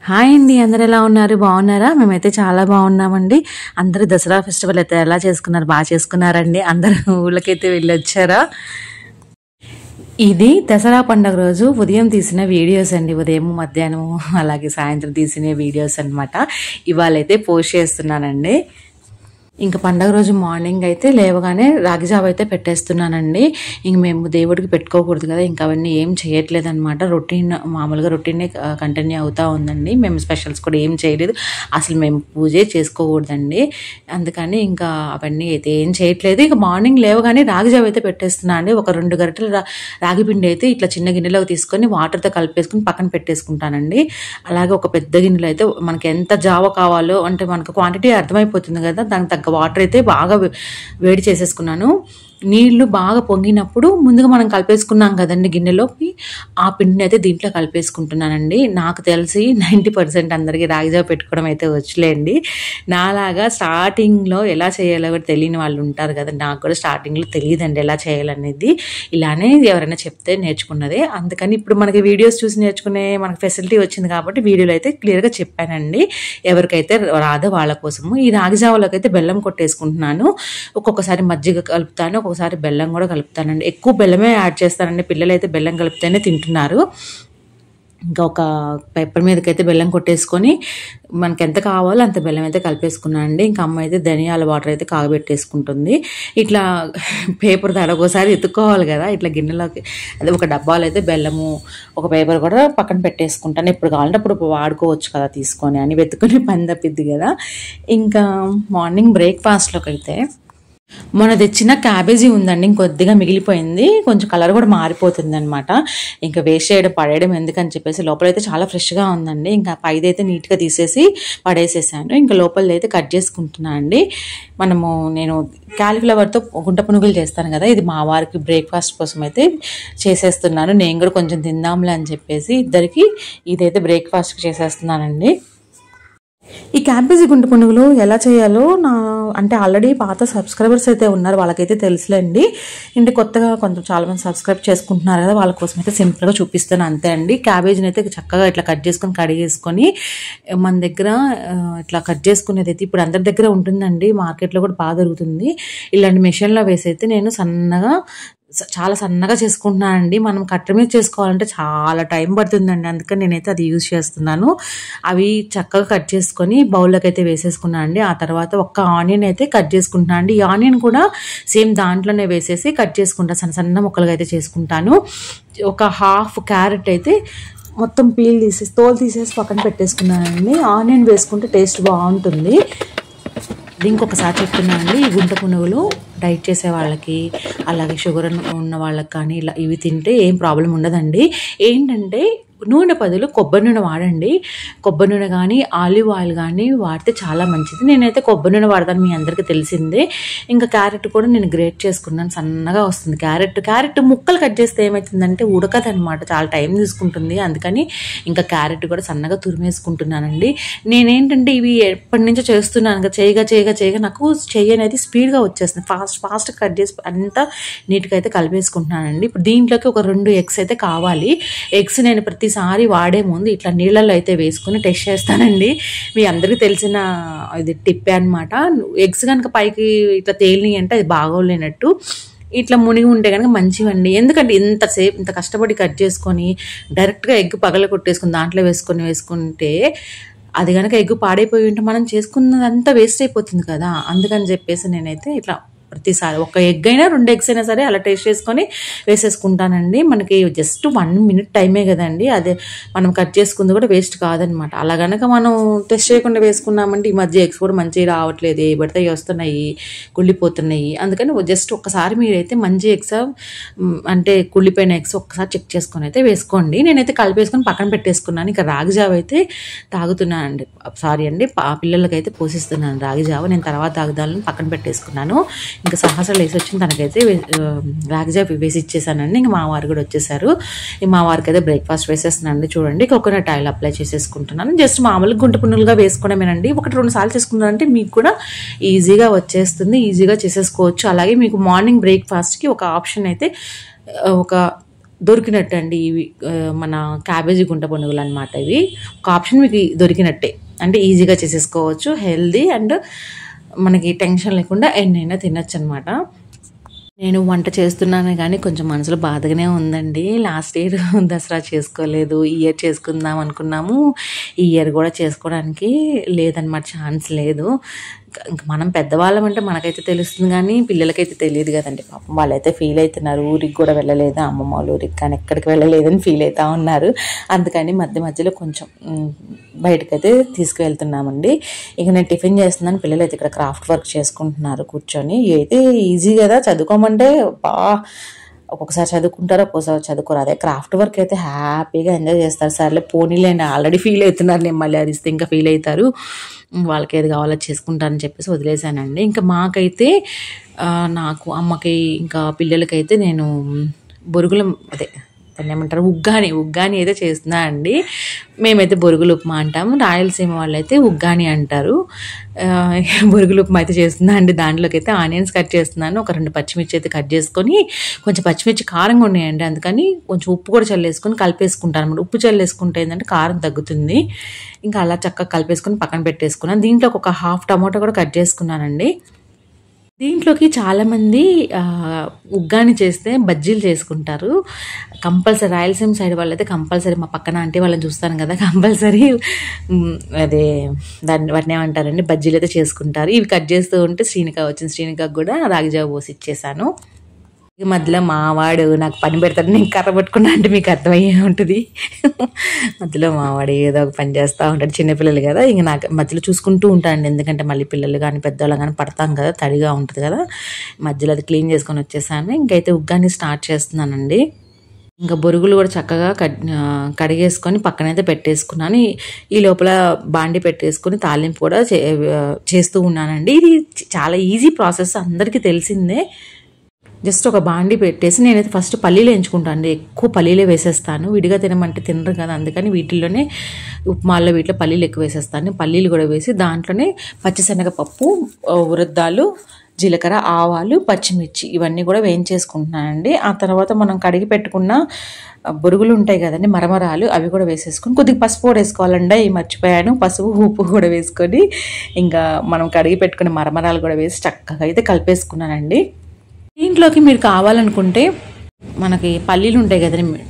Hi అండి, అందరు ఎలా ఉన్నారు? బాగున్నారా? మేమైతే చాలా బాగున్నామండి. అందరూ దసరా ఫెస్టివల్ అయితే ఎలా చేసుకున్నారు? బాగా చేసుకున్నారండి. అందరూ ఊళ్ళకైతే వెళ్ళొచ్చారా? ఇది దసరా పండుగ రోజు ఉదయం తీసిన వీడియోస్ అండి. ఉదయం, మధ్యాహ్నం, అలాగే సాయంత్రం తీసిన వీడియోస్ అనమాట. ఇవాళైతే పోస్ట్ చేస్తున్నానండి. ఇంక పండగ రోజు మార్నింగ్ అయితే లేవగానే రాగి జావ అయితే పెట్టేస్తున్నానండి. ఇంక మేము దేవుడికి పెట్టుకోకూడదు కదా, ఇంకా అవన్నీ ఏం చేయట్లేదు అనమాట. మామూలుగా రొటీనే కంటిన్యూ అవుతూ ఉందండి. మేము స్పెషల్స్ కూడా ఏం చేయలేదు, అసలు మేము పూజే చేసుకోకూడదండి. అందుకని ఇంకా అవన్నీ అయితే ఏం చేయట్లేదు. ఇక మార్నింగ్ లేవగానే రాగి జావ అయితే పెట్టేస్తున్నా అండి. ఒక 2 గరిటెలు రాగి పిండి అయితే ఇట్లా చిన్న గిన్నెలోకి తీసుకొని వాటర్తో కలిపేసుకుని పక్కన పెట్టేసుకుంటానండి. అలాగే ఒక పెద్ద గిన్నెలో అయితే మనకి ఎంత జావ కావాలో అంటే మనకు క్వాంటిటీ అర్థమైపోతుంది కదా, దానికి తగ్గ వాటర్ అయితే బాగా వేడి చేసేసుకున్నాను. నీళ్లు బాగా పొంగినప్పుడు ముందుగా మనం కలిపేసుకున్నాం కదండి గిన్నెలోకి, ఆ పిండిని అయితే దీంట్లో కలిపేసుకుంటున్నానండి. నాకు తెలిసి 90% అందరికీ రాగి జావ పెట్టుకోవడం అయితే వచ్చలేండి. నాలాగా స్టార్టింగ్లో ఎలా చేయాలో కూడా తెలియని వాళ్ళు ఉంటారు కదా, నాకు కూడా స్టార్టింగ్లో తెలియదండి ఎలా చేయాలనేది. ఇలానే ఎవరైనా చెప్తే నేర్చుకున్నదే. అందుకని ఇప్పుడు మనకి వీడియోస్ చూసి నేర్చుకునే మనకు ఫెసిలిటీ వచ్చింది కాబట్టి వీడియోలో అయితే క్లియర్గా చెప్పానండి. ఎవరికైతే రాదో వాళ్ళ కోసము. ఈ రాగి జావలోకి అయితే బెల్లం కొట్టేసుకుంటున్నాను. ఒక్కొక్కసారి మజ్జిగ కలుపుతాను, ఒకసారి బెల్లం కూడా కలుపుతానండి. ఎక్కువ బెల్లమే యాడ్ చేస్తానండి. పిల్లలు అయితే బెల్లం కలిపితేనే తింటున్నారు. ఇంకా ఒక పేపర్ మీదకైతే బెల్లం కొట్టేసుకొని మనకి ఎంత కావాలో అంత బెల్లం అయితే కలిపేసుకున్నాను అండి. ఇంకా అమ్మ అయితే ధనియాల వాటర్ అయితే కాగబెట్టేసుకుంటుంది. ఇట్లా పేపర్ ఒకసారి ఎత్తుక్కోవాలి కదా, ఇట్లా గిన్నెలోకి అదే ఒక డబ్బాలో అయితే బెల్లము ఒక పేపర్ కూడా పక్కన పెట్టేసుకుంటాను. ఎప్పుడు కావాలంటే అప్పుడు వాడుకోవచ్చు కదా తీసుకొని అని వెతుకుని పని తప్పిద్ది కదా. ఇంకా మార్నింగ్ బ్రేక్ఫాస్ట్లోకి అయితే మొన్న తెచ్చిన క్యాబేజీ ఉందండి, ఇంకొద్దిగా మిగిలిపోయింది. కొంచెం కలర్ కూడా మారిపోతుంది అనమాట. ఇంకా వేస్ట్ చేయడం పడేయడం ఎందుకని చెప్పేసి లోపలైతే చాలా ఫ్రెష్గా ఉందండి. ఇంకా పైదైతే నీట్గా తీసేసి పడేసేసాను. ఇంకా లోపలైతే కట్ చేసుకుంటున్నాను అండి. నేను క్యాలీఫ్లవర్తో గుంట పునుగులు చేస్తాను కదా, ఇది మా వారికి బ్రేక్ఫాస్ట్ కోసం అయితే చేసేస్తున్నాను. నేను కూడా కొంచెం తిందాంలే అని చెప్పేసి ఇద్దరికి ఇదైతే బ్రేక్ఫాస్ట్కి చేసేస్తున్నానండి. ఈ క్యాబేజీ గుంట పునుగులు ఎలా చేయాలో అంటే ఆల్రెడీ పాత సబ్స్క్రైబర్స్ అయితే ఉన్నారు, వాళ్ళకైతే తెలుసులేండి. అంటే కొత్తగా చాలామంది సబ్స్క్రైబ్ చేసుకుంటున్నారు కదా, వాళ్ళ కోసం అయితే సింపుల్గా చూపిస్తాను అంతే అండి. క్యాబేజీని అయితే చక్కగా ఇట్లా కట్ చేసుకొని కడిగేసుకొని మన దగ్గర ఇట్లా కట్ చేసుకునేది అయితే ఇప్పుడు అందరి దగ్గర ఉంటుందండి, మార్కెట్లో కూడా బాగా దొరుకుతుంది. ఇలాంటి మెషిన్లో వేసి అయితే నేను చాలా సన్నగా చేసుకుంటున్నానండి. మనం కట్టర్ మీద చేసుకోవాలంటే చాలా టైం పడుతుందండి, అందుకని నేనైతే అది యూజ్ చేస్తున్నాను. అవి చక్కగా కట్ చేసుకొని బౌల్లోకి అయితే వేసేసుకున్నాను అండి. ఆ తర్వాత ఒక్క ఆనియన్ అయితే కట్ చేసుకుంటున్నాను అండి. ఈ ఆనియన్ కూడా సేమ్ దాంట్లోనే వేసేసి కట్ చేసుకుంటాను, సన్న సన్న ముక్కలుగా అయితే చేసుకుంటాను. ఒక హాఫ్ క్యారెట్ అయితే మొత్తం తోలు తీసేసి పక్కన పెట్టేసుకున్నానండి. ఆనియన్ వేసుకుంటే టేస్ట్ బాగుంటుంది. ఇంకొకసారి చెప్తున్నానండి, ఈ గుంట పునుగులు డైట్ చేసే వాళ్ళకి అలాగే షుగర్ ఉన్న వాళ్ళకి కానీ ఇవి తింటే ఏం ప్రాబ్లం ఉండదండి. ఏంటంటే నూనె బదులు కొబ్బరి నూనె వాడండి. కొబ్బరి నూనె కానీ ఆలివ్ ఆయిల్ కానీ వాడితే చాలా మంచిది. నేనైతే కొబ్బరి నూనె వాడతాను, మీ అందరికీ తెలిసిందే. ఇంకా క్యారెట్ కూడా నేను గ్రేట్ చేసుకున్నాను, సన్నగా వస్తుంది క్యారెట్ ముక్కలు కట్ చేస్తే ఏమవుతుందంటే ఉడకదనమాట, చాలా టైం తీసుకుంటుంది. అందుకని ఇంకా క్యారెట్ కూడా సన్నగా తురిమేసుకుంటున్నానండి. నేనేంటంటే ఇవి ఎప్పటి నుంచో చేస్తున్నాను కదా, చేయగా నాకు చెయ్యి అనేది స్పీడ్గా వచ్చేస్తుంది. ఫాస్ట్ కట్ చేసి అంతా నీట్గా అయితే కలిపేసుకుంటున్నానండి. ఇప్పుడు దీంట్లోకి ఒక 2 ఎగ్స్ అయితే కావాలి. ఎగ్స్ నేను ప్రతిసారి వాడే ముందు ఇట్లా నీళ్ళల్లో అయితే వేసుకుని టెస్ట్ చేస్తానండి. మీ అందరికీ తెలిసిన ఇది టిప్పే అనమాట. ఎగ్స్ కనుక పైకి ఇట్లా తేలినాయి అంటే అది బాగోలేనట్టు, ఇట్లా మునిగి ఉంటే కనుక మంచివండి. ఎందుకంటే ఇంత కష్టపడి కట్ చేసుకొని డైరెక్ట్గా ఎగ్ పగల కొట్టేసుకుని దాంట్లో వేసుకుంటే అది కనుక ఎగ్ పాడైపోయి ఉంటే మనం చేసుకున్నదంతా వేస్ట్ అయిపోతుంది కదా. అందుకని చెప్పేసి నేనైతే ఇట్లా ప్రతిసారి ఒక ఎగ్ అయినా 2 ఎగ్స్ అయినా సరే అలా టేస్ట్ చేసుకొని వేసేసుకుంటానండి. మనకి జస్ట్ 1 మినిట్ టైమే కదండి, అదే మనం కట్ చేసుకుంది కూడా వేస్ట్ కాదనమాట. అలా కనుక మనం టెస్ట్ చేయకుండా వేసుకున్నామంటే ఈ మధ్య ఎగ్స్ కూడా మంచిగా రావట్లేదు, పడితే వస్తున్నాయి, కుళ్ళిపోతున్నాయి. అందుకని జస్ట్ ఒక్కసారి మీరైతే మంచి ఎగ్స్ అంటే కుళ్ళిపోయిన ఎగ్స్ ఒక్కసారి చెక్ చేసుకొని అయితే వేసుకోండి. నేనైతే కలిపేసుకొని పక్కన పెట్టేసుకున్నాను. ఇంకా రాగి జావ అయితే తాగుతున్నానండి, సారీ అండి, పిల్లలకైతే పోసిస్తున్నాను రాగి జావ. నేను తర్వాత తాగుదాలని పక్కన పెట్టేసుకున్నాను. ఇంకా సహసాలు వేసి వచ్చిన తనకైతే రాగి జావ వేసి ఇచ్చేసానండి. ఇంకా మా వారు కూడా వచ్చేసారు. మా వారికి అయితే బ్రేక్ఫాస్ట్ వేసేస్తున్నానండి. చూడండి, కోకోనట్ ఆయిల్ అప్లై చేసేసుకుంటున్నాను. జస్ట్ మామూలుగా గుంట పునుగులుగా వేసుకోవడమేనండి. 1-2 సార్లు చేసుకున్నారంటే మీకు కూడా ఈజీగా వచ్చేస్తుంది, ఈజీగా చేసేసుకోవచ్చు. అలాగే మీకు మార్నింగ్ బ్రేక్ఫాస్ట్కి ఒక ఆప్షన్ అయితే ఒక దొరికినట్టు అండి ఇవి మన క్యాబేజీ గుంట పునుగులు అనమాట. ఇవి ఒక ఆప్షన్ మీకు దొరికినట్టే, అంటే ఈజీగా చేసేసుకోవచ్చు, హెల్దీ అండ్ మనకి టెన్షన్ లేకుండా ఎన్నైనా తినచ్చు అనమాట. నేను వంట చేస్తున్నాను కానీ కొంచెం మనసులో బాధగానే ఉందండి. లాస్ట్ ఇయర్ దసరా చేసుకోలేదు, ఈ ఇయర్ చేసుకుందాం అనుకున్నాము, ఈ ఇయర్ కూడా చేసుకోవడానికి లేదనమాట, ఛాన్స్ లేదు. ఇంకా మనం పెద్దవాళ్ళం అంటే మనకైతే తెలుస్తుంది కానీ పిల్లలకైతే తెలియదు కదండి. పాపం వాళ్ళైతే ఫీల్ అవుతున్నారు, ఊరికి కూడా వెళ్ళలేదు, అమ్మమ్మ వాళ్ళ ఊరికి కానీ ఎక్కడికి వెళ్ళలేదని ఫీల్ అవుతూ ఉన్నారు. అందుకని మధ్యలో కొంచెం బయటకైతే తీసుకువెళ్తున్నామండి. ఇక నేను టిఫిన్ చేస్తున్నాను, పిల్లలు అయితే ఇక్కడ క్రాఫ్ట్ వర్క్ చేసుకుంటున్నారు కూర్చొని. అయితే ఈజీ కదా, చదువుకోమంటే ఒక్కొక్కసారి చదువుకుంటారు, ఒక్కొక్కసారి చదువుకోరు. అదే క్రాఫ్ట్ వర్క్ అయితే హ్యాపీగా ఎంజాయ్ చేస్తారు. సర్లే పోనీలేండి, ఆల్రెడీ ఫీల్ అవుతున్నారు, నేను మళ్ళీ అరిస్తే ఇంకా ఫీల్ అవుతారు, వాళ్ళకి ఏది కావాలో చేసుకుంటారని చెప్పేసి వదిలేశానండి. ఇంకా మాకైతే నాకు అమ్మకి ఇంకా పిల్లలకైతే నేను బొరుగుల అదే దాన్ని ఏమంటారు ఉగ్గాని అయితే చేస్తున్నా అండి. మేమైతే బొరుగులు ఉప్మా అంటాము, రాయలసీమ వాళ్ళైతే ఉగ్గాని అంటారు. బొరుగులు ఉప్మా అయితే చేస్తున్నా అండి. దాంట్లోకి అయితే ఆనియన్స్ కట్ చేస్తున్నాను, ఒక 2 పచ్చిమిర్చి అయితే కట్ చేసుకొని, కొంచెం పచ్చిమిర్చి కారంగా ఉన్నాయండి అందుకని కొంచెం ఉప్పు కూడా చల్లేసుకొని కలిపేసుకుంటాను అనమాట. ఉప్పు చల్లేసుకుంటే ఏంటంటే కారం తగ్గుతుంది. ఇంకా అలా చక్కగా కలిపేసుకొని పక్కన పెట్టేసుకున్నాను. దీంట్లోకి ఒక హాఫ్ టమాటో కూడా కట్ చేసుకున్నానండి. దీంట్లోకి చాలామంది ఉగ్గాని చేస్తే బజ్జీలు చేసుకుంటారు. కంపల్సరీ రాయలసీమ సైడ్ వాళ్ళైతే కంపల్సరీ, మా పక్కన ఆంటీ వాళ్ళని చూస్తాను కదా, కంపల్సరీ అదే వాటిని ఏమంటారండి, బజ్జీలు అయితే చేసుకుంటారు. ఇవి కట్ చేస్తూ ఉంటే శ్రీనికకు కూడా రాగిజావ పోసి ఇచ్చేసాను. ఈ మధ్యలో మావాడు నాకు పని పెడతాడు, నేను కర్ర పట్టుకున్నా అంటే మీకు అర్థమయ్యే ఉంటుంది. మధ్యలో మావాడు ఏదో ఒక పని చేస్తూ ఉంటాడు, చిన్నపిల్లలు కదా, ఇంక నాకు మధ్యలో చూసుకుంటూ ఉంటానండి. ఎందుకంటే మళ్ళీ పిల్లలు కానీ పెద్దవాళ్ళు కానీ పడతాం కదా, తడిగా ఉంటుంది కదా. మధ్యలో అది క్లీన్ చేసుకొని వచ్చేసాను. ఇంకైతే ఉగ్గాని స్టార్ట్ చేస్తున్నానండి. ఇంకా బొరుగులు కూడా చక్కగా కడిగేసుకొని పక్కనైతే పెట్టేసుకున్నాను. ఈ లోపల బాండి పెట్టేసుకొని తాలింపు కూడా చేస్తూ ఉన్నానండి. ఇది చాలా ఈజీ ప్రాసెస్, అందరికీ తెలిసిందే. జస్ట్ ఒక బాండి పెట్టేసి నేనైతే ఫస్ట్ పల్లీలు ఎంచుకుంటాను అండి. ఎక్కువ పల్లీలే వేసేస్తాను, విడిగా తినమంటే తినరు కదా, అందుకని వీటిల్లోనే ఉప్మాల్లో వీటిలో పల్లీలు ఎక్కువ వేసేస్తాను. పల్లీలు కూడా వేసి దాంట్లోనే పచ్చిశనగపప్పు, ఉరద్దాలు, జీలకర్ర, ఆవాలు, పచ్చిమిర్చి ఇవన్నీ కూడా వేయించేసుకుంటున్నానండి. ఆ తర్వాత మనం కడిగి పెట్టుకున్న బొరుగులు ఉంటాయి కదండి, మరమరాలు, అవి కూడా వేసేసుకొని కొద్దిగా పసుపు కూడా వేసుకోవాలండి, మర్చిపోయాను. పసుపు ఉప్పు కూడా వేసుకొని ఇంకా మనం కడిగి పెట్టుకున్న మరమరాలు కూడా వేసి చక్కగా అయితే కలిపేసుకున్నానండి. దీంట్లోకి మీరు కావాలనుకుంటే మనకి పల్లీలు ఉంటాయి కదండి,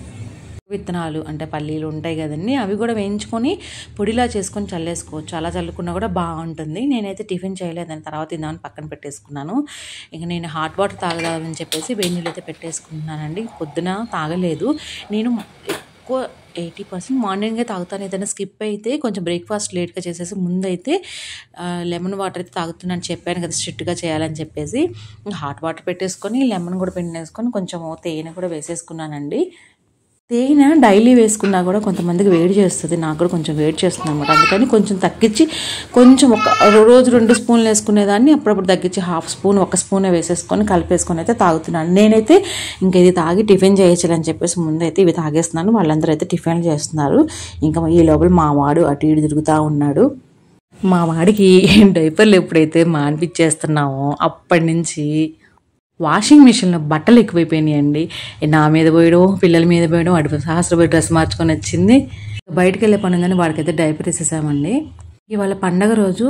విత్తనాలు అంటే పల్లీలు ఉంటాయి కదండి, అవి కూడా వేయించుకొని పొడిలా చేసుకొని చల్లేసుకోవచ్చు. అలా చల్లుకున్నా కూడా బాగుంటుంది. నేనైతే టిఫిన్ చేయలేదని తర్వాత తిందామని పక్కన పెట్టేసుకున్నాను. ఇక నేను హాట్ వాటర్ తాగదామని చెప్పేసి వేడి నీళ్ళు అయితే పెట్టేసుకుంటున్నానండి. పొద్దున తాగలేదు నేను, ఎక్కువ 80% మార్నింగే తాగుతాను. ఏదైనా స్కిప్ అయితే కొంచెం బ్రేక్ఫాస్ట్ లేట్గా చేసేసి ముందైతే లెమన్ వాటర్ అయితే తాగుతున్నాను, చెప్పాను కదా స్ట్రిక్ట్గా చేయాలని చెప్పేసి. హాట్ వాటర్ పెట్టేసుకొని లెమన్ కూడా పిండేసుకొని కొంచెం తేనె కూడా వేసేసుకున్నానండి. తేనె డైలీ వేసుకున్నా కూడా కొంతమందికి వేడి చేస్తుంది, నాకు కూడా కొంచెం వేడి చేస్తుంది అనమాట. అందుకని కొంచెం తగ్గించి, కొంచెం ఒక రోజు 2 స్పూన్లు వేసుకునేదాన్ని, అప్పుడప్పుడు తగ్గించి 1/2 స్పూన్ 1 స్పూనే వేసేసుకొని కలిపేసుకొని అయితే తాగుతున్నాను. నేనైతే ఇంకా ఇది తాగి టిఫిన్ చేయొచ్చులని చెప్పేసి ముందైతే ఇవి తాగేస్తున్నాను. వాళ్ళందరూ అయితే టిఫిన్లు చేస్తున్నారు. ఇంకా ఈ లోపల మా వాడు అటు ఇటు తిరుగుతూ ఉన్నాడు. మా వాడికి డైపర్లు ఎప్పుడైతే మానిపించేస్తున్నామో అప్పటి నుంచి వాషింగ్ మిషన్లో బట్టలు ఎక్కువైపోయినాయండి. నా మీద పోయడం, పిల్లల మీద పోయడం, వాడి సహస్రపోయి డ్రెస్ మార్చుకొని వచ్చింది. బయటకు వెళ్ళే పని ఉందని వాడికైతే డైపర్ వేసేసామండి. ఇవాళ పండగ రోజు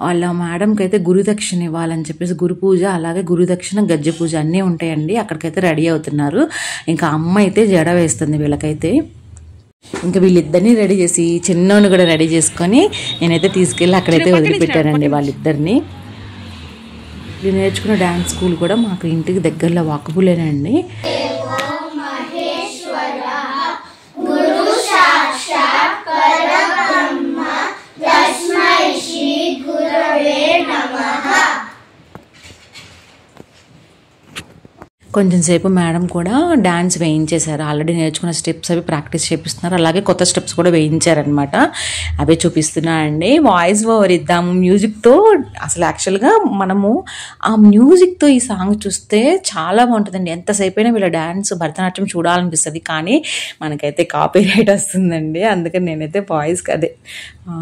వాళ్ళ మేడంకి అయితే గురుదక్షిణ ఇవ్వాలని చెప్పేసి గురు పూజ, అలాగే గురుదక్షిణ, గజ్జె పూజ అన్నీ ఉంటాయండి. అక్కడికైతే రెడీ అవుతున్నారు. ఇంకా అమ్మ అయితే జడ వేస్తుంది వీళ్ళకైతే. ఇంకా వీళ్ళిద్దరిని రెడీ చేసి చిన్నోని కూడా రెడీ చేసుకొని నేనైతే తీసుకెళ్ళి అక్కడైతే వదిలిపెట్టానండి వాళ్ళిద్దరిని. నేను నేర్చుకున్న డ్యాన్స్ స్కూల్ కూడా మాకు ఇంటికి దగ్గరలో వాకబులేనండి. కొంచెం సేపు మేడం కూడా డ్యాన్స్ వేయించేశారు. ఆల్రెడీ నేర్చుకున్న స్టెప్స్ అవి ప్రాక్టీస్ చేపిస్తున్నారు, అలాగే కొత్త స్టెప్స్ కూడా వేయించారనమాట. అవే చూపిస్తున్నా అండి. వాయిస్ ఓవర్ ఇద్దాము మ్యూజిక్తో. అసలు యాక్చువల్గా మనము ఆ మ్యూజిక్తో ఈ సాంగ్ చూస్తే చాలా బాగుంటుందండి. ఎంతసేపు అయినా వీళ్ళ డ్యాన్స్ భరతనాట్యం చూడాలనిపిస్తుంది, కానీ మనకైతే కాపీరైట్ వస్తుందండి. అందుకని నేనైతే వాయిస్ అదే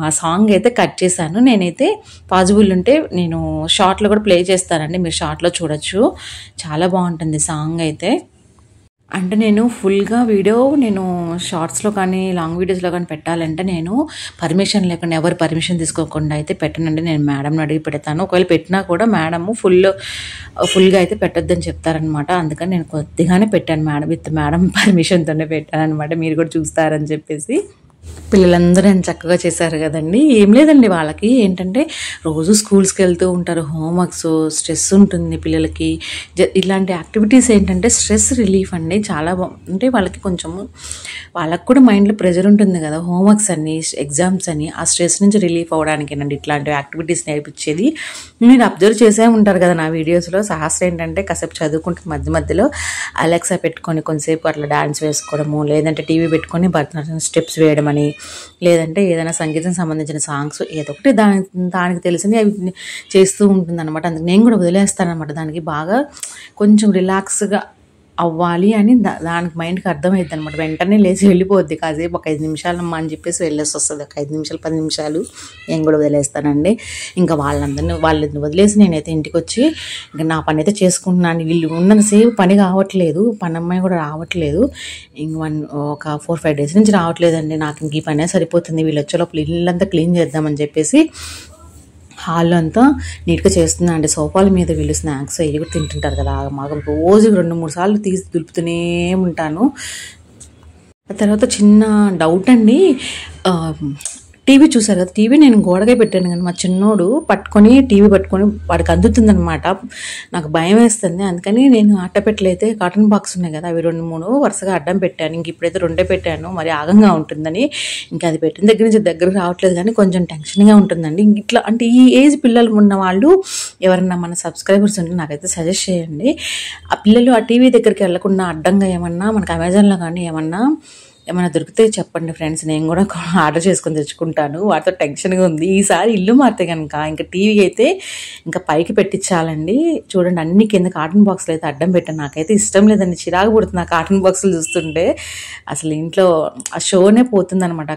ఆ సాంగ్ అయితే కట్ చేశాను. నేనైతే పాజిబుల్ ఉంటే నేను షార్ట్లో కూడా ప్లే చేస్తానండి, మీరు షార్ట్లో చూడొచ్చు. చాలా బాగుంటుంది సాంగ్ అయితే. అంటే నేను ఫుల్గా వీడియో నేను షార్ట్స్లో కానీ లాంగ్ వీడియోస్లో కానీ పెట్టాలంటే నేను పర్మిషన్ లేకుండా ఎవరు పర్మిషన్ తీసుకోకుండా అయితే పెట్టనండి. నేను మేడంని అడిగి పెడతాను. ఒకవేళ పెట్టినా కూడా మేడము ఫుల్గా అయితే పెట్టొద్దని చెప్తారనమాట. అందుకని నేను కొద్దిగానే పెట్టాను మేడం పర్మిషన్తోనే పెట్టాను అనమాట. మీరు కూడా చూస్తారని చెప్పేసి. పిల్లలందరూ ఎంత చక్కగా చేశారు కదండి. ఏం లేదండి, వాళ్ళకి ఏంటంటే రోజు స్కూల్స్కి వెళ్తూ ఉంటారు, హోంవర్క్స్, స్ట్రెస్ ఉంటుంది పిల్లలకి. ఇలాంటి యాక్టివిటీస్ ఏంటంటే స్ట్రెస్ రిలీఫ్ అండి. చాలా అంటే వాళ్ళకి కొంచెము వాళ్ళకి కూడా మైండ్లో ప్రెజర్ ఉంటుంది కదా, హోంవర్క్స్ అని ఎగ్జామ్స్ అని. ఆ స్ట్రెస్ నుంచి రిలీఫ్ అవ్వడానికేనండి ఇట్లాంటి యాక్టివిటీస్ నేర్పించేది. మీరు అబ్జర్వ్ చేసే ఉంటారు కదా నా వీడియోస్లో. సహస్ర ఏంటంటే కాసేపు చదువుకుంటే మధ్యలో అలెక్సా పెట్టుకొని కొంతసేపు అట్లా డాన్స్ వేసుకోవడము, లేదంటే టీవీ పెట్టుకొని భరతనాట్యం స్టెప్స్ వేయడం అని, లేదంటే ఏదైనా సంగీతం సంబంధించిన సాంగ్స్ ఏదో ఒకటి దానికి తెలిసింది అవి చేస్తూ ఉంటుంది అనమాట. అందుకు నేను కూడా వదిలేస్తానమాట. దానికి బాగా కొంచెం రిలాక్స్గా అవ్వాలి అని దానికి మైండ్కి అర్థమైద్ది అనమాట. వెంటనే లేచి వెళ్ళిపోద్ది. కాసేపు ఒక 5 నిమిషాలమ్మా అని చెప్పేసి వెళ్ళేసి వస్తుంది. ఒక 5 నిమిషాలు 10 నిమిషాలు నేను కూడా వదిలేస్తానండి. ఇంకా వాళ్ళని వదిలేసి నేనైతే ఇంటికి వచ్చి ఇంకా నా పని అయితే చేసుకుంటున్నాను. వీళ్ళు ఉన్నంతసేపు పని కావట్లేదు, పని అమ్మాయి కూడా రావట్లేదు. ఇంక ఒక 4-5 డేస్ నుంచి రావట్లేదండి. నాకు ఇంక ఈ పనే సరిపోతుంది. వీళ్ళు వచ్చే లోపల ఇల్లంతా క్లీన్ చేద్దామని చెప్పేసి హాల్లో అంతా నీట్గా చేస్తున్నా అండి. సోఫాల మీద వీళ్ళు స్నాక్స్ అవి కూడా తింటుంటారు కదా, మాకు రోజు 2-3 సార్లు తీసి దులుపుతూనే ఉంటాను. ఆ తర్వాత చిన్న డౌట్ అండి, టీవీ చూసారు కదా, టీవీ నేను గోడగా పెట్టాను కానీ మా చిన్నోడు టీవీ పట్టుకొని వాడికి అందుతుందనమాట. నాకు భయం వేస్తుంది. అందుకని నేను అట్టపెట్టలైతే కాటన్ బాక్స్ ఉన్నాయి కదా, అవి 2-3 వరుసగా అడ్డం పెట్టాను. ఇంక ఇప్పుడైతే 2 పెట్టాను, మరి ఆగంగా ఉంటుందని. ఇంకా అది పెట్టిన దగ్గర నుంచి దగ్గరకు రావట్లేదు కానీ కొంచెం టెన్షన్గా ఉంటుందండి. ఇట్లా అంటే ఈ ఏజ్ పిల్లలు ఉన్న వాళ్ళు ఎవరన్నా మన సబ్స్క్రైబర్స్ ఉంటే నాకైతే సజెస్ట్ చేయండి. ఆ పిల్లలు ఆ టీవీ దగ్గరికి వెళ్లకుండా అడ్డంగా ఏమన్నా మనకు అమెజాన్లో కానీ ఏమన్నా దొరికితే చెప్పండి ఫ్రెండ్స్, నేను కూడా ఆర్డర్ చేసుకొని తెచ్చుకుంటాను. వాటితో టెన్షన్గా ఉంది. ఈసారి ఇల్లు మారితే కనుక ఇంకా టీవీ అయితే ఇంకా పైకి పెట్టించాలండి. చూడండి, అన్ని కింద కాటన్ బాక్సులు అయితే అడ్డం పెట్టాను. నాకైతే ఇష్టం లేదండి, చిరాకు పుడుతుంది ఆ కాటన్ బాక్సులు చూస్తుంటే. అసలు ఇంట్లో ఆ షోనే పోతుంది అనమాట.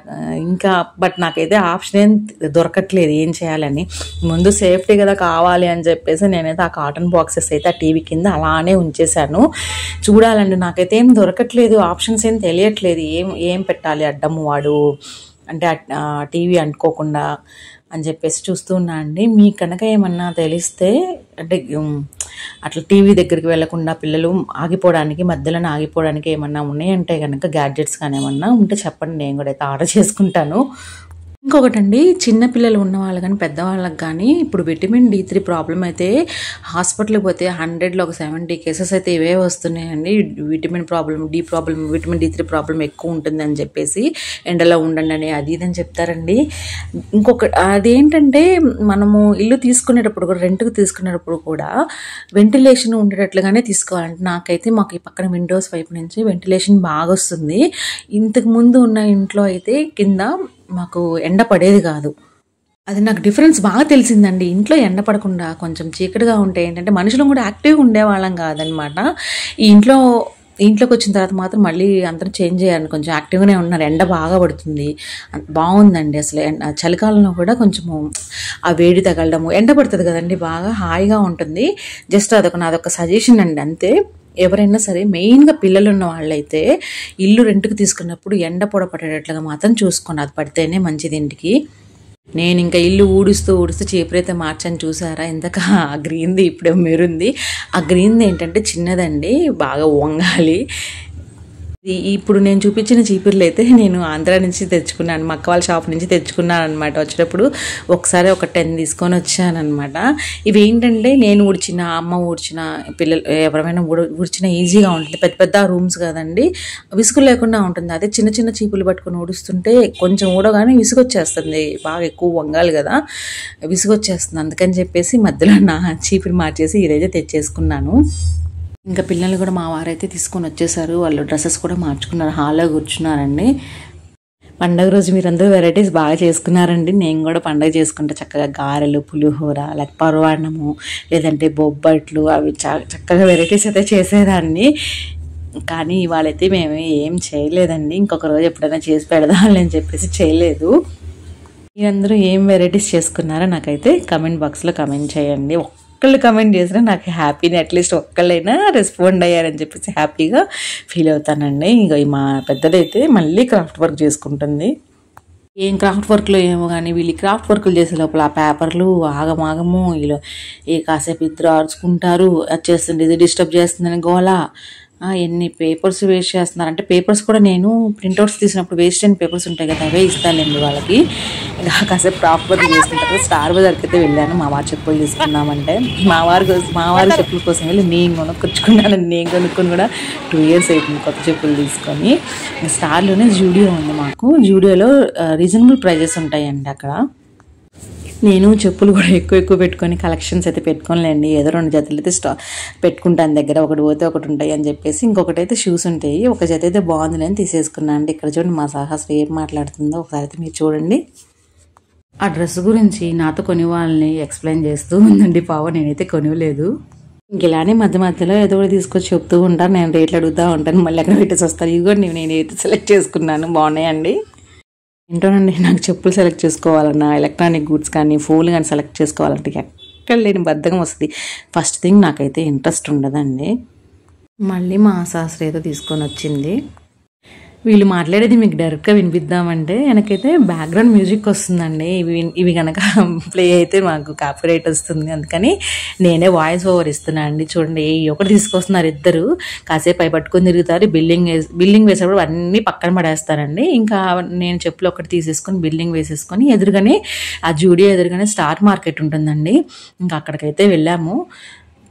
ఇంకా బట్ నాకైతే ఆప్షన్ ఏం దొరకట్లేదు ఏం చేయాలని. ముందు సేఫ్టీ కదా కావాలి అని చెప్పేసి నేనైతే ఆ కాటన్ బాక్సెస్ అయితే ఆ టీవీ కింద అలానే ఉంచేశాను. చూడాలండి, నాకైతే ఏం దొరకట్లేదు, ఆప్షన్స్ ఏం తెలియట్లేదు. ఏం పెట్టాలి అడ్డము వాడు అంటే టీవీ అంటుకోకుండా అని చెప్పేసి చూస్తూ ఉన్నా అండి. మీకు కనుక ఏమన్నా తెలిస్తే అంటే అట్లా టీవీ దగ్గరికి వెళ్లకుండా పిల్లలు మధ్యలోనే ఆగిపోవడానికి ఏమన్నా ఉన్నాయంటే కనుక గ్యాడ్జెట్స్ కానీ ఏమన్నా ఉంటే చెప్పండి, నేను కూడా అయితే ఆర్డర్ చేసుకుంటాను. ఇంకొకటండి, చిన్నపిల్లలు ఉన్న వాళ్ళు కానీ పెద్దవాళ్ళకి కానీ ఇప్పుడు విటమిన్ D3 ప్రాబ్లం అయితే హాస్పిటల్కి పోతే 100లో ఒక 70 కేసెస్ అయితే ఇవే వస్తున్నాయండి. విటమిన్ D3 ప్రాబ్లం ఎక్కువ ఉంటుందని చెప్పేసి ఎండలో ఉండండి అని అది ఇదని చెప్తారండి. అదేంటంటే మనము ఇల్లు తీసుకునేటప్పుడు కూడా రెంట్కి తీసుకునేటప్పుడు కూడా వెంటిలేషన్ ఉండేటట్లుగానే తీసుకోవాలంటే నాకైతే మాకు ఈ పక్కన విండోస్ వైపు నుంచి వెంటిలేషన్ బాగా వస్తుంది. ఇంతకు ముందు ఉన్న ఇంట్లో అయితే కింద మాకు ఎండ పడేది కాదు. అది నాకు డిఫరెన్స్ బాగా తెలిసిందండి. ఇంట్లో ఎండ పడకుండా కొంచెం చీకటిగా ఉంటే ఏంటంటే మనుషులు కూడా యాక్టివ్గా ఉండేవాళ్ళం కాదనమాట. ఈ ఇంట్లోకి వచ్చిన తర్వాత మాత్రం మళ్ళీ అందరూ చేంజ్ అయ్యారు, కొంచెం యాక్టివ్గానే ఉన్నారు. ఎండ బాగా పడుతుంది, బాగుందండి. అసలు చలికాలంలో కూడా కొంచెము ఆ వేడి తగలడము, ఎండ పడుతుంది కదండి, బాగా హాయిగా ఉంటుంది. జస్ట్ నాదొక సజెషన్ అండి అంతే. ఎవరైనా సరే మెయిన్గా పిల్లలు ఉన్న వాళ్ళైతే ఇల్లు రెంట్కి తీసుకున్నప్పుడు ఎండ పొడ పడేటట్లుగా మాత్రం చూసుకోండి, అది పడితేనే మంచిది ఇంటికి. నేను ఇంకా ఇల్లు ఊడుస్తూ చీపురైతే మార్చాను చూసారా, ఇంతక ఆ గ్రీన్ది ఇప్పుడే మెరుంది. ఆ గ్రీన్ది ఏంటంటే చిన్నదండి, బాగా వంగాలి. ఇప్పుడు నేను చూపించిన చీపుర్లు అయితే నేను ఆంధ్ర నుంచి తెచ్చుకున్నాను, మా అక్క వాళ్ళ షాప్ నుంచి తెచ్చుకున్నాను అనమాట. వచ్చేటప్పుడు ఒకసారి ఒక 10 తీసుకొని వచ్చానమాట. ఇవి ఏంటంటే నేను ఊడ్చిన, అమ్మ ఊడ్చిన, పిల్లలు ఎవరైనా ఊడ్చిన ఈజీగా ఉంటుంది. పెద్ద రూమ్స్ కదండి, విసుగు లేకుండా ఉంటుంది. అదే చిన్న చీపులు పట్టుకొని ఊడుస్తుంటే కొంచెం ఊడగానే విసుగొచ్చేస్తుంది, బాగా ఎక్కువ వంగాలి కదా, విసుగొచ్చేస్తుంది. అందుకని చెప్పేసి మధ్యలో నా చీపురు మార్చేసి ఇదైతే తెచ్చేసుకున్నాను. ఇంకా పిల్లలు కూడా మా వారైతే తీసుకొని వచ్చేసారు. వాళ్ళు డ్రెస్సెస్ కూడా మార్చుకున్నారు, హాల్లో కూర్చున్నారండి. పండగ రోజు మీరందరూ వెరైటీస్ బాగా చేసుకున్నారండి. నేను కూడా పండగ చేసుకుంటే చక్కగా గారెలు, పులిహోర, లేక పరవాన్నము, లేదంటే బొబ్బట్లు, అవి చక్కగా వెరైటీస్ అయితే చేసేదాన్ని. కానీ ఇవాళైతే మేము ఏం చేయలేదండి. ఇంకొక రోజు ఎప్పుడైనా చేసి పెడదామని అని చెప్పేసి చేయలేదు. మీరందరూ ఏం వెరైటీస్ చేసుకున్నారో నాకైతే కమెంట్ బాక్స్లో కమెంట్ చేయండి. ఒక్కళ్ళు కమెంట్ చేసినా నాకు హ్యాపీని, అట్లీస్ట్ ఒక్కళ్ళైనా రెస్పాండ్ అయ్యారని చెప్పేసి హ్యాపీగా ఫీల్ అవుతానండి. ఇంకా మా పెద్దదైతే మళ్ళీ క్రాఫ్ట్ వర్క్ చేసుకుంటుంది. ఏం క్రాఫ్ట్ వర్క్లో ఏమో కానీ వీళ్ళు క్రాఫ్ట్ వర్క్లు చేసే లోపల ఆ పేపర్లు ఆగమాగము, వీళ్ళు కాసేపు ఇద్దరు ఆడుచుకుంటారు, అది చేస్తుంది ఇది డిస్టర్బ్ చేస్తుందని గోల. ఎన్ని పేపర్స్ వేస్ట్ చేస్తున్నారు అంటే, పేపర్స్ కూడా నేను ప్రింట్అవుట్స్ తీసినప్పుడు వేస్ట్ అయిన పేపర్స్ ఉంటాయి కదా, అవే ఇస్తానండి వాళ్ళకి. ఇంకా కాసేపు క్రాఫ్ట్ వర్క్ చేస్తుంటారు. స్టార్ బజార్కి అయితే వెళ్ళాను మా వారి చెప్పులు తీసుకుందామంటే, మా వారి చెప్పుల కోసం వెళ్ళి నేను కొనుక్కొచ్చుకున్నాను. నేను కొనుక్కొని కూడా 2 years అవుతుంది కొత్త చెప్పులు తీసుకొని. స్టార్లోనే జూడియో ఉంది మాకు. జూడియోలో రీజనబుల్ ప్రైజెస్ ఉంటాయండి అక్కడ. నేను చెప్పులు కూడా ఎక్కువ పెట్టుకొని కలెక్షన్స్ అయితే పెట్టుకోలేండి. ఏదో 2 జతలు అయితే పెట్టుకుంటాను దగ్గర, ఒకటి పోతే ఒకటి ఉంటాయి అని చెప్పేసి. ఇంకొకటి అయితే షూస్ ఉంటాయి. ఒక జత అయితే బాగుంది నేను తీసేసుకున్నాను అండి. ఇక్కడ చూడండి మా సహస్ర ఏం మాట్లాడుతుందో ఒకసారి అయితే మీరు చూడండి. ఆ డ్రెస్ గురించి నాతో కొని వాళ్ళని ఎక్స్ప్లెయిన్ చేస్తూ ఉందండి. నేనైతే కొనివ్వలేదు. ఇంక ఇలానే మధ్యలో ఏదో ఒకటి తీసుకొచ్చి చెప్తూ ఉంటాను. నేను రేట్లు అడుగుతూ ఉంటాను, మళ్ళీ అక్కడ పెట్టేసి వస్తాను. ఇవి కూడా నేనైతే సెలెక్ట్ చేసుకున్నాను, బాగున్నాయండి. ఏంటోనండి, నాకు చెప్పులు సెలెక్ట్ చేసుకోవాలన్నా, ఎలక్ట్రానిక్ గూడ్స్ కానీ, ఫోన్లు కానీ సెలెక్ట్ చేసుకోవాలంటే ఎక్కడ లేని బద్ధకం వస్తుంది. ఫస్ట్ థింగ్ నాకైతే ఇంట్రెస్ట్ ఉండదండి. మళ్ళీ మా శాస్త్రి ఏదో తీసుకొని వచ్చింది. వీళ్ళు మాట్లాడేది మీకు డైరెక్ట్గా వినిపిద్దామంటే వెనకైతే బ్యాక్గ్రౌండ్ మ్యూజిక్ వస్తుందండి. ఇవి కనుక ప్లే అయితే మాకు కాపీరైట్ వస్తుంది. అందుకని నేనే వాయిస్ ఓవర్ ఇస్తున్నాను అండి. చూడండి, ఒకటి తీసుకొస్తున్నారు ఇద్దరు, కాసేపు అవి పట్టుకొని తిరుగుతారు. బిల్డింగ్ వేసేటప్పుడు అన్నీ పక్కన పడేస్తారండి. ఇంకా నేను చెప్పులు ఒకటి తీసేసుకొని బిల్డింగ్ వేసేసుకొని ఎదురుగానే ఆ జూడియో ఎదురుగానే స్టార్ మార్కెట్ ఉంటుందండి. ఇంకా అక్కడికైతే వెళ్ళాము.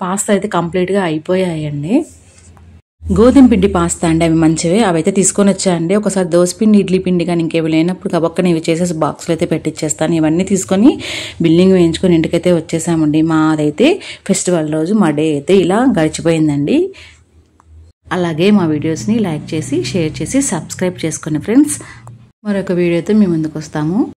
పాస్తా అయితే కంప్లీట్గా అయిపోయాయండి. గోధుమ పిండి పాస్తా అండి, అవి మంచివే, అవి అయితే తీసుకొని వచ్చాయండి. ఒకసారి దోసపిండి, ఇడ్లీ పిండి కానీ ఇంకేవి లేనప్పుడు కబక్కని ఇవి చేసేసి బాక్స్లో అయితే పెట్టించేస్తాను. ఇవన్నీ తీసుకొని బిల్డింగ్ వేయించుకొని ఇంటికైతే వచ్చేసామండి. మాదైతే ఫెస్టివల్ రోజు మా డే అయితే ఇలా గడిచిపోయిందండి. అలాగే మా వీడియోస్ని లైక్ చేసి, షేర్ చేసి, సబ్స్క్రైబ్ చేసుకుని ఫ్రెండ్స్. మరొక వీడియోతో మీ ముందుకు వస్తాము.